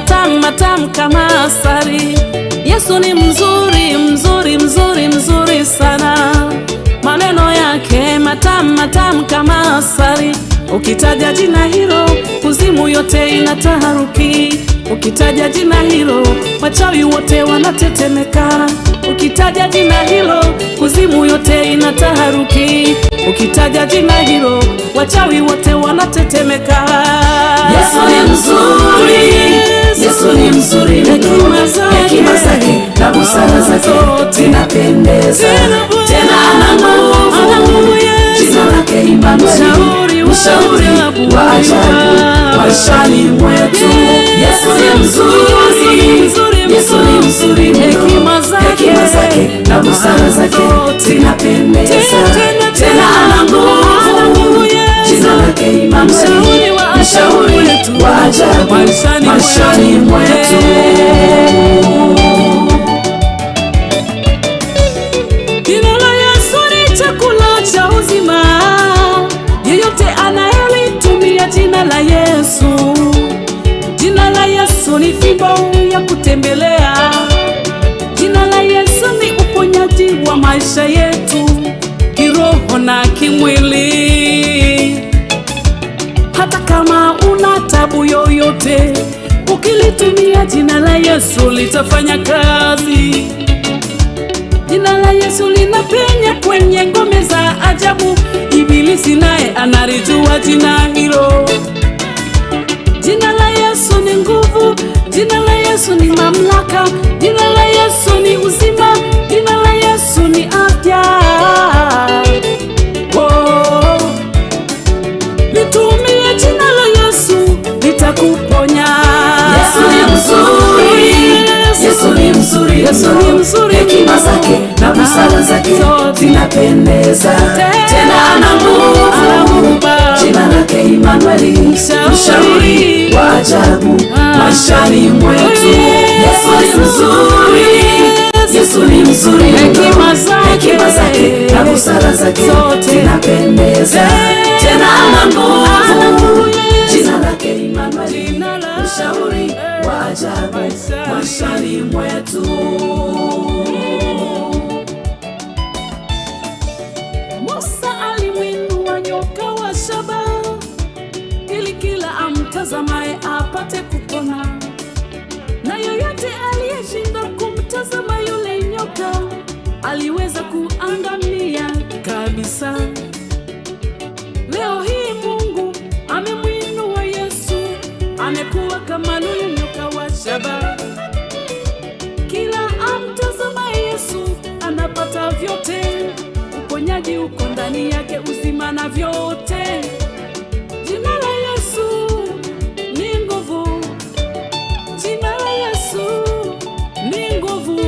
matamu matamu kama asali. Yesu ni mzuri mzuri mzuri mzuri sana. Maneno yake matamu matamu kama asali. Ukitaja jina hilo kuzimu yote inataharuki. Ukitaja jina hilo wachawi wote wanatetemeka. Ukitaja jina hilo kuzimu yote inataharuki. Ukitaja jina hilo wachawi wote wanatetemeka. Yesu ni mzuri, Yesu ni mzuri, hekima zake na busara zake zinapendeza. Tena ana nguvu, jina lake Immanueli, mshauri wa ajabu maishani mwetu. Yesu ni mzuri, Yesu ni mzuri, hekima zake na busara zake zinapendeza. Tena ana nguvu, jina lake Immanueli, mshauri wa ajabu maishani mwetu. Jina la Yesu ni chakula cha uzima. Yeyote anayelitumia jina la Yesu, jina la Yesu ni fimbo ya kutembelea. Jina la Yesu ni uponyaji wa maisha yetu kiroho na kimwili. Hata kama una tabu yoyote, ukilitumia jina la Yesu litafanya kazi. Jina la Yesu linapenya kwenye ngome za ajabu. Ibilisi naye analijua jina hilo. Jina la Yesu ni nguvu, jina la Yesu ni mamlaka, jina la Yesu ni uzima, jina la Yesu ni afya. Oh, litumie jina la Yesu litakuponya. Yesu ni mzuri, Yesu ni mzuri, Yesu ni mzuri, hekima zake na busara zake zinapendeza. Tena ana nguvu, jina lake Immanueli, mshauri wa ajabu maishani mwetu. Yesu ni mzuri, Yesu ni mzuri, hekima zake na busara zake zinapendeza. Tena ana nguvu, jina lake Immanueli, mshauri wa ajabu maishani mwetu. Musa alimwinua nyoka wa shaba ili kila amtazamaye apate kupona, na yoyote aliyeshinda kumtazama yule nyoka aliweza kuangamia kabisa. Leo hii Mungu amemwinua Yesu, amekuwa kama yule nyoka wa shaba. Kila amtazamaye Yesu anapata vyote. Uponyaji uko ndani yake, uzima na vyote. Jina la Yesu ni nguvu, jina la Yesu ni nguvu.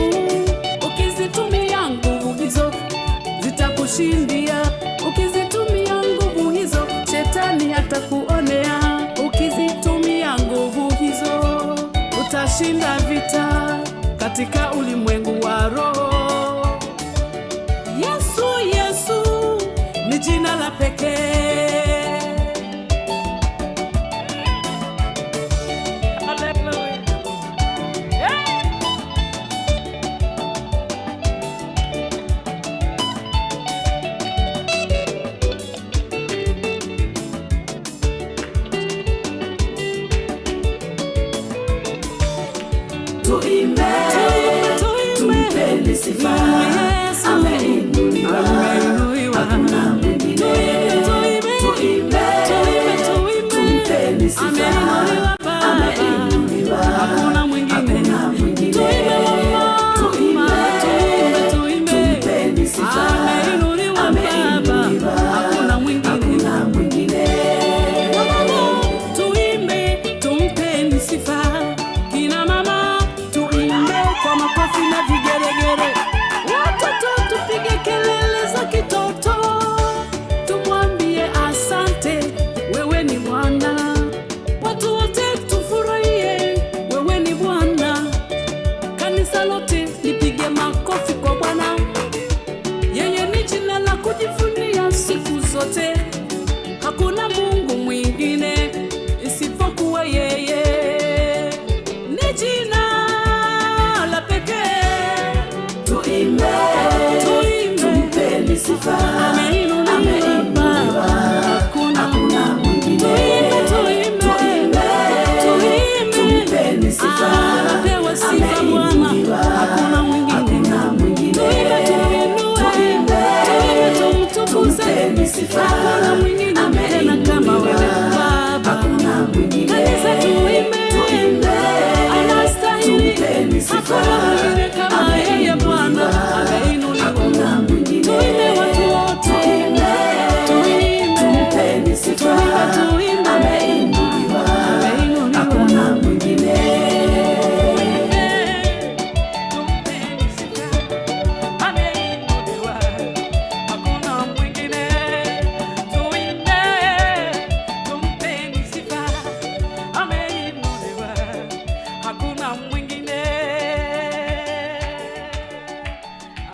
Ukizitumia nguvu hizo zitakushindia. Ukizitumia nguvu hizo shetani hatakuonea. Ukizitumia nguvu hizo utashinda vita katika ulimwengu wa roho. Yesu, Yesu ni jina la pekee. Hallelujah. Tuimbe, tumpeni sifa, ameinuliwa, hakuna mwingine. Tuimbe, tumpeni sifa, ameinuliwa, hakuna mwingine. Tuimbe, tumpeni sifa, ameinuliwa, hakuna mwingine. Tuimbe, tumpeni sifa. Kina mama tuimbe kwa makofi na vigeregere. Watoto tupige kelele za kitoto. Tumwa sifa.